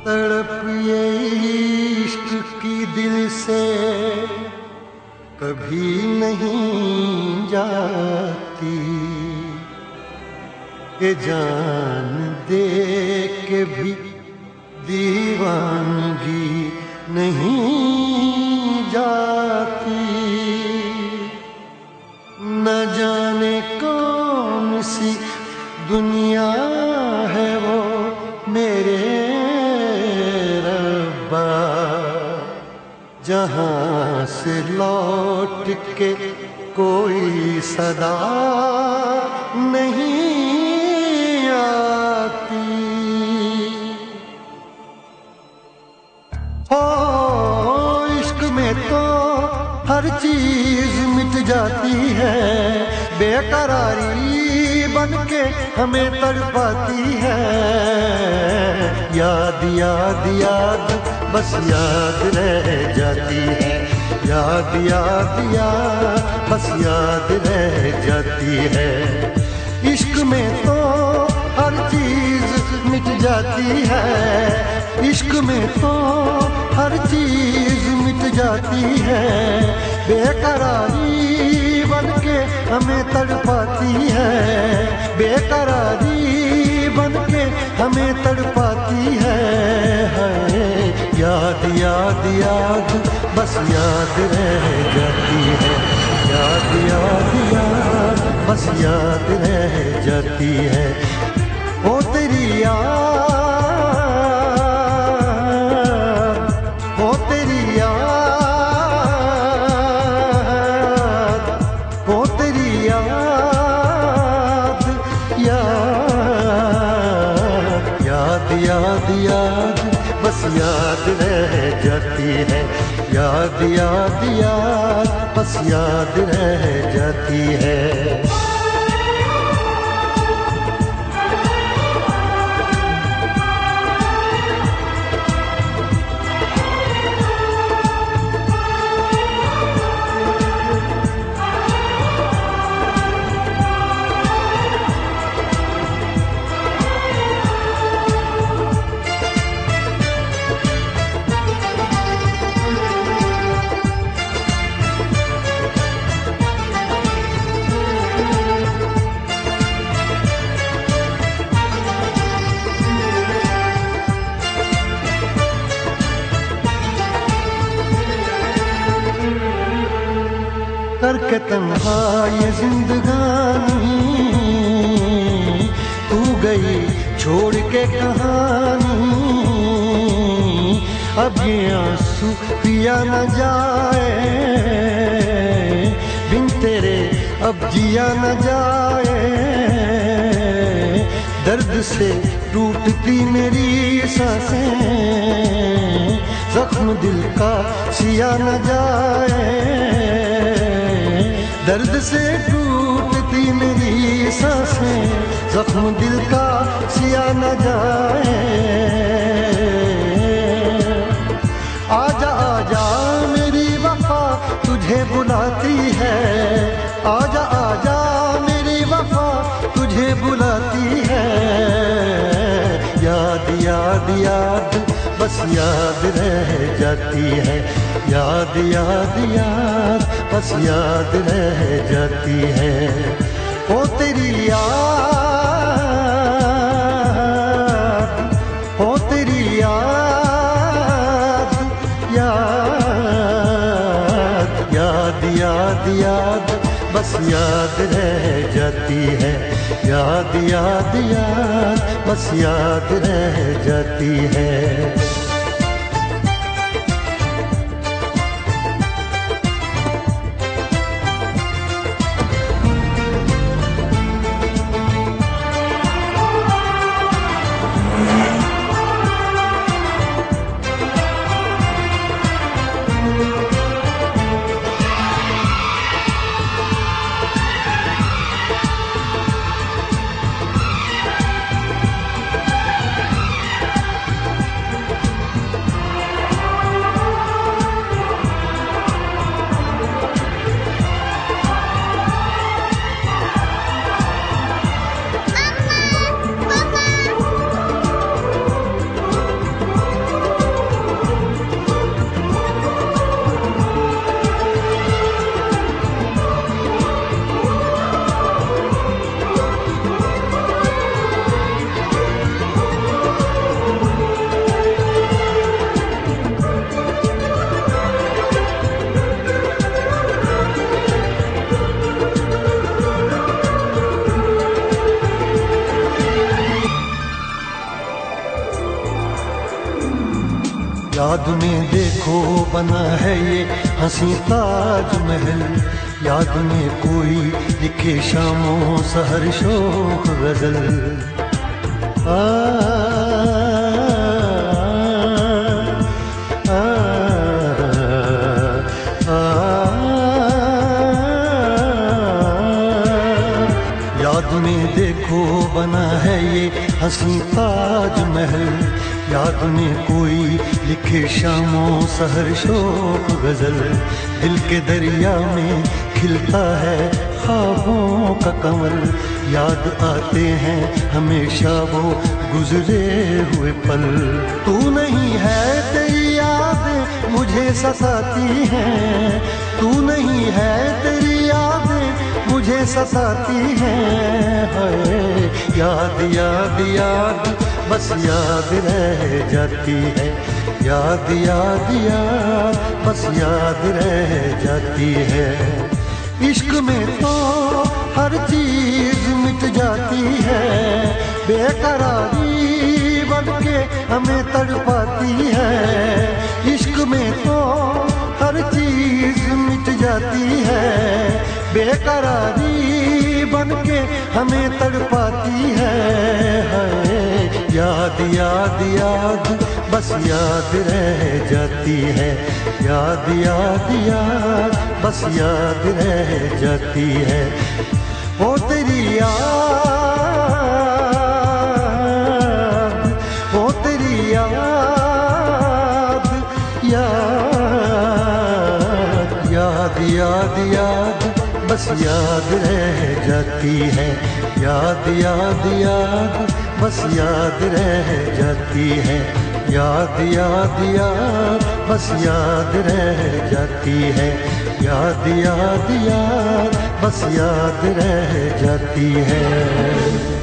तड़प ये इश्क की दिल से कभी नहीं जाती, ये जान दे के भी दीवानगी नहीं जाती। न जाने कौन सी दुनिया है वो मेरे रब्बा, जहाँ से लौट के कोई सदा नहीं आती। हो इश्क में तो हर चीज मिट जाती है, बेकरारी बन के हमें तड़पाती है। याद याद याद बस याद रह जाती है, याद याद याद बस याद रह जाती है। इश्क में तो हर चीज मिट जाती है, इश्क में तो हर चीज मिट जाती है। बेकरारी बन के हमें तड़पाती है, बेकरारी बन के हमें तड़पाती है। याद याद याद बस याद रह जाती है, याद याद याद बस याद रह जाती है। ओ तेरी याद, ओ तेरी याद, ओ तेरी याद, याद याद याद याद बस याद रह जाती है, याद याद याद बस याद रह जाती है। करके तन्हा ये जिंदगानी, तू गई छोड़ के कहानी। अब ये आंसू पिया न जाए, बिन तेरे अब जिया न जाए। दर्द से टूटती मेरी सांसें, जख्म दिल का सिया न जाए। दर्द से टूटती मेरी सांसें, जख्म दिल का सिया न जाए। आजा आजा मेरी वफा तुझे बुलाती है, आजा आजा मेरी वफा तुझे बुलाती है। याद याद याद बस याद रह जाती है, याद याद याद बस याद रह जाती है। ओ तेरी याद, ओ तेरी याद, याद याद याद याद बस याद रह जाती है, याद याद याद बस याद रह जाती है। याद में देखो बना है ये हंसी ताजमहल, याद में कोई लिखे शामों सहर शोक गजल। आ, आ, आ, याद में देखो बना है ये हंसी ताजमहल, याद में कोई लिखे शामों सहर शोक गजल। दिल के दरिया में खिलता है ख्वाबों का कमल, याद आते हैं हमेशा वो गुजरे हुए पल। तू नहीं है तेरी यादें मुझे सताती हैं, तू नहीं है तेरी यादें मुझे सताती हैं। हाय याद याद याद बस याद रह जाती है, याद याद याद बस याद रह जाती है। इश्क में तो हर चीज मिट जाती है, बेकरारी बढ़ के हमें तड़पाती है। इश्क में तो हर चीज मिट जाती है, बेकरारी बन के हमें तड़पाती है। याद याद याद बस याद रह जाती है, याद याद याद बस याद रह जाती है। ओ तेरी याद, ओ तेरी याद, याद याद याद याद बस याद रह जाती है, याद याद याद बस याद रह जाती है, याद याद याद बस याद रह जाती है, याद याद याद बस याद रह जाती है।